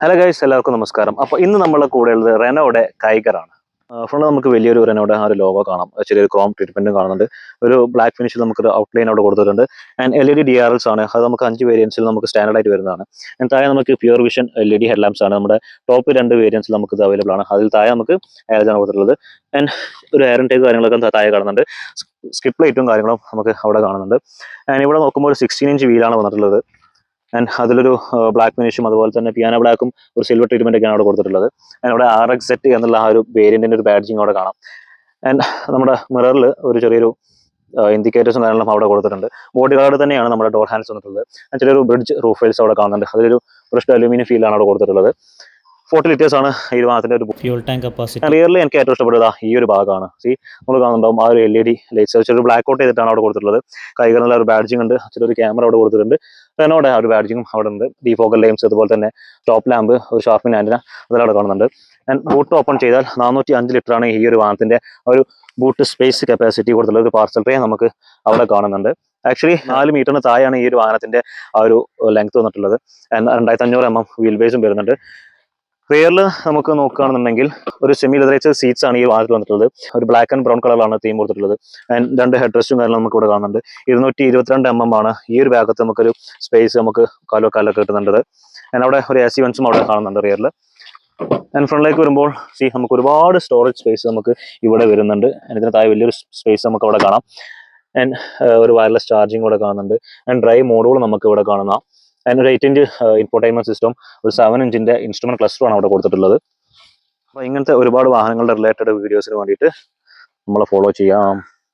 Hello guys, എല്ലാവർക്കും നമസ്കാരം. അപ്പോൾ ഇന്ന് നമ്മളെ കൂടെ ഉള്ളത് റെനോയുടെ കൈഗറാണ്. ഫ്രണ്ട് നമുക്ക് വലിയൊരു റെനോയുടെ ആ ഒരു ലോഗോ കാണാം, ചെറിയൊരു ക്രോം ട്രീറ്റ്മെന്റും കാണുന്നുണ്ട്. ഒരു ബ്ലാക്ക് ഫിനിഷിൽ നമുക്കൊരു ഔട്ട്ലൈൻ അവിടെ കൊടുത്തിട്ടുണ്ട്. ആൻഡ് LED DRLs ആണ്, അത് നമുക്ക് 5 വേരിയൻസിൽ നമുക്ക് സ്റ്റാൻഡേർഡ് ആയിട്ട് വരുന്നതാണ്. ആൻഡ് താഴെ നമുക്ക് പ്യുവർ വിഷൻ LED ഹെഡ്ലാംപ്സ് ആണ്. നമ്മുടെ ടോപ്പ് 2 വേരിയൻസിൽ നമുക്ക് ഇത് അവൈലബിൾ ആണ്. അതിൽ താഴെ നമുക്ക് ആണ് കൊടുത്തിട്ടുള്ളത്. ആൻഡ് ഒരു എയർ ടേക്ക് കാര്യങ്ങളൊക്കെ താഴെ കാണുന്നുണ്ട്. സ്കിപ്പ് ലൈറ്റും കാര്യങ്ങളും നമുക്ക് അവിടെ കാണുന്നുണ്ട്. ആൻഡ് ഇവിടെ നോക്കുമ്പോൾ ഒരു 16 ഇഞ്ച് വീലാണ് വന്നിട്ടുള്ളത്. ആൻഡ് അതിലൊരു ബ്ലാക്ക് ഫിനിഷും അതുപോലെ തന്നെ പിയാനോ ബ്ലാക്കും ഒരു സിൽവർ ട്രീറ്റ്മെന്റ് ഒക്കെയാണ് അവിടെ കൊടുത്തിട്ടുള്ളത്. ആൻഡ് അവിടെ RXZ എന്നുള്ള ആ ഒരു വേരിയന്റിന്റെ ഒരു ബാഡ്ജിങ് അവിടെ കാണാം. ആൻഡ് നമ്മുടെ മിററിൽ ഒരു ചെറിയൊരു ഇൻഡിക്കേറ്റേഴ്സും കാര്യങ്ങളും അവിടെ കൊടുത്തിട്ടുണ്ട്. ബോഡി ഗാർഡ് തന്നെയാണ് നമ്മുടെ ഡോർ ഹാൻഡ്സ് വന്നിട്ടുള്ളത്. ചെറിയൊരു ബ്രിഡ്ജ് റൂഫ് റെയിൽസ് അവിടെ കാണുന്നുണ്ട്. അതിലൊരു ബ്രഷ്ഡ് അലൂമിനിയം ഫീലാണ് അവിടെ കൊടുത്തിട്ടുള്ളത്. 40 ലിറ്റേഴ്സ് ആണ് ഈ വാഹനത്തിന്റെ ഒരു ഫ്യൂൾ ടാങ്ക് കപ്പാസിറ്റി. റിയറിൽ എനിക്ക് ഏറ്റവും ഇഷ്ടപ്പെട്ടത് ഈ ഒരു ഭാഗമാണ്. നമ്മൾ കാണുന്നുണ്ടാവും ആ ഒരു LED ലൈറ്റ്സ് ചെറിയ ബ്ലാക്ക് ഔട്ട് ചെയ്തിട്ടാണ് അവിടെ കൊടുത്തിട്ടുള്ളത്. കൈകളിലുള്ള ഒരു ബാഡ്ജിങ് ഉണ്ട്, ചെറിയൊരു ക്യാമറ അവിടെ കൊടുത്തിട്ടുണ്ട്. റെനോയുടെ ആ ഒരു ബാഡ്ജിങ്ങും അവിടെ ഉണ്ട്. ഡീഫോക്കൽ ലൈംസ്, അതുപോലെ തന്നെ ടോപ്പ് ലാമ്പ്, ഒരു ഷാർപ്പിൻ ആന്റിന അതെല്ലാം അവിടെ കാണുന്നുണ്ട്. ആൻഡ് ബൂട്ട് ഓപ്പൺ ചെയ്താൽ 405 ലിറ്റർ ആണ് ഈ ഒരു വാഹനത്തിന്റെ ഒരു ബൂട്ട് സ്പേസ് കപ്പാസിറ്റി കൊടുത്തുള്ള ഒരു പാർസൽ ട്രേ നമുക്ക് അവിടെ കാണുന്നുണ്ട്. ആക്ച്വലി 4 മീറ്ററിന് താഴെയാണ് ഈ ഒരു വാഹനത്തിന്റെ ആ ഒരു ലെങ്ത് വന്നിട്ടുള്ളത്. 2500 mm വീൽ ബേസും വരുന്നുണ്ട്. റിയറിൽ നമുക്ക് നോക്കുകയാണെന്നുണ്ടെങ്കിൽ ഒരു സെമി ലെതറൈസ്ഡ് സീറ്റ്സ് ആണ് ഈ വാഹനത്തിൽ വന്നിട്ടുള്ളത്. ഒരു ബ്ലാക്ക് ആൻഡ് ബ്രൗൺ കളറിലാണ് തീം കൊടുത്തിട്ടുള്ളത്. ആൻഡ് 2 ഹെഡ് റെസ്റ്റും കാര്യങ്ങളും നമുക്ക് ഇവിടെ കാണുന്നുണ്ട്. 222 mm ആണ് ഈ ഒരു ഭാഗത്ത് നമുക്കൊരു സ്പേസ് നമുക്ക് കാലൊക്കെ കിട്ടുന്നുണ്ട്. ആൻഡ് അവിടെ ഒരു AC വെൻസും അവിടെ കാണുന്നുണ്ട് റിയറിൽ. ആൻഡ് ഫ്രണ്ടിലേക്ക് വരുമ്പോൾ നമുക്ക് ഒരുപാട് സ്റ്റോറേജ് സ്പേസ് നമുക്ക് ഇവിടെ വരുന്നുണ്ട്. ഇതിന് താഴെ വലിയൊരു സ്പേസ് നമുക്ക് അവിടെ കാണാം. ആൻഡ് ഒരു വയർലെസ് ചാർജിങ് ഇവിടെ കാണുന്നുണ്ട്. ആൻഡ് ഡ്രൈവ് മോഡുകൾ നമുക്ക് ഇവിടെ കാണുന്ന. ആൻഡ് ഒരു 8-inch ഇൻഫോർടൈൻമെന്റ് സിസ്റ്റം, ഒരു 7-inch ഇൻസ്ട്രുമെന്റ് ക്ലസ്റ്ററുമാണ് അവിടെ കൊടുത്തിട്ടുള്ളത്. അപ്പോൾ ഇങ്ങനത്തെ ഒരുപാട് വാഹനങ്ങളുടെ റിലേറ്റഡ് വീഡിയോസിന് വേണ്ടിയിട്ട് നമ്മളെ ഫോളോ ചെയ്യാം.